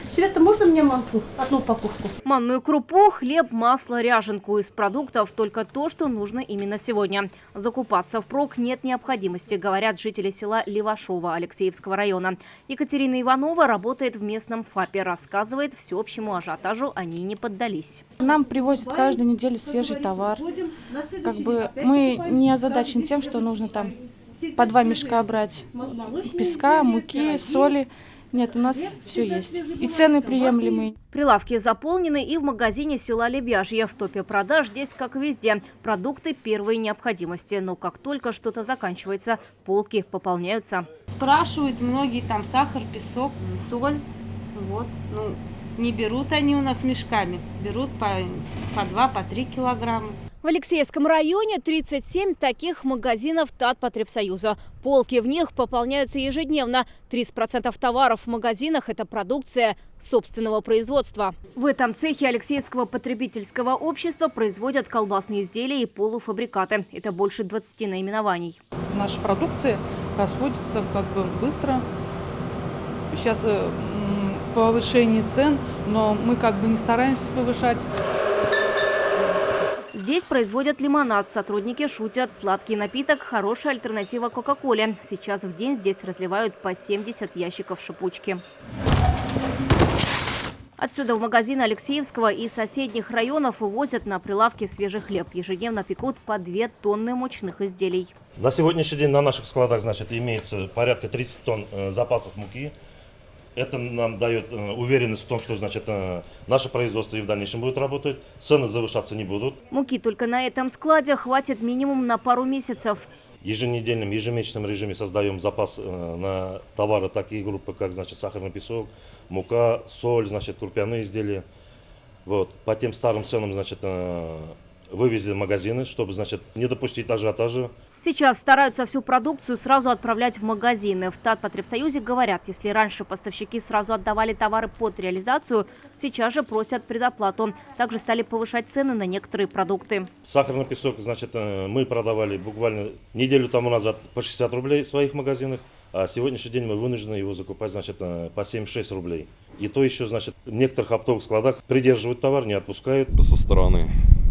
Света, можно мне манту? Одну упаковку. Манную крупу, хлеб, масло, ряженку. Из продуктов только то, что нужно именно сегодня. Закупаться впрок нет необходимости, говорят жители села Левашово Алексеевского района. Екатерина Иванова работает в местном ФАПе. Рассказывает, всеобщему ажиотажу они не поддались. Нам привозят каждую неделю свежий товар. Мы не озадачены тем, что нужно там по 2 мешка брать песка, муки, соли. Нет, у нас все есть. И цены приемлемые. Прилавки заполнены и в магазине села Лебяжье. В топе продаж здесь, как везде, продукты первой необходимости. Но как только что-то заканчивается, полки пополняются. Спрашивают многие там сахар, песок, соль. Вот, не берут они у нас мешками, берут по 2, по 3 килограмма. В Алексеевском районе 37 таких магазинов Татпотребсоюза. Полки в них пополняются ежедневно. 30% товаров в магазинах – это продукция собственного производства. В этом цехе Алексеевского потребительского общества производят колбасные изделия и полуфабрикаты. Это больше 20 наименований. Наша продукция расходится быстро. Сейчас повышение цен, но мы не стараемся повышать. Здесь производят лимонад. Сотрудники шутят. Сладкий напиток – хорошая альтернатива Кока-Коле. Сейчас в день здесь разливают по 70 ящиков шипучки. Отсюда в магазины Алексеевского и соседних районов увозят на прилавки свежий хлеб. Ежедневно пекут по 2 тонны мучных изделий. На сегодняшний день на наших складах, имеется порядка 30 тонн запасов муки. Это нам дает уверенность в том, что наше производство и в дальнейшем будет работать, цены завышаться не будут. Муки только на этом складе хватит минимум на пару месяцев. В еженедельном, ежемесячном режиме создаем запас на товары такие группы, как сахарный песок, мука, соль, крупяные изделия. Вот. По тем старым ценам вывезли магазины, чтобы не допустить ажиотажа. Сейчас стараются всю продукцию сразу отправлять в магазины. В Татпотребсоюзе говорят, если раньше поставщики сразу отдавали товары под реализацию, сейчас же просят предоплату. Также стали повышать цены на некоторые продукты. Сахарный песок, мы продавали буквально неделю тому назад по 60 рублей в своих магазинах, а сегодняшний день мы вынуждены его закупать по 76 рублей. И то еще, в некоторых оптовых складах придерживают товар, не отпускают. Со стороны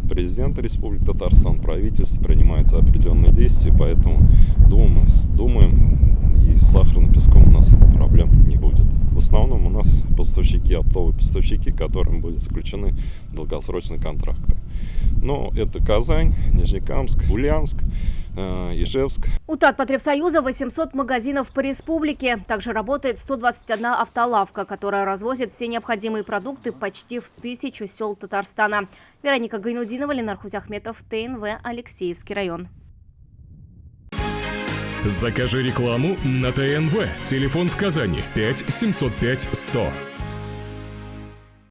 президента Республики Татарстан, правительства принимаются определенные действия, поэтому думаем, и с сахарным песком у нас проблем не будет. В основном у нас поставщики, оптовые поставщики, которым были заключены долгосрочные контракты. Но это Казань, Нижнекамск, Ульяновск, Ижевск. У Татпотребсоюза 800 магазинов по республике. Также работает 121 автолавка, которая развозит все необходимые продукты почти в 1000 сел Татарстана. Вероника Гайнудинова, Ленар Хузяхметов, ТНВ, Алексеевский район. Закажи рекламу на ТНВ. Телефон в Казани 5 705 100.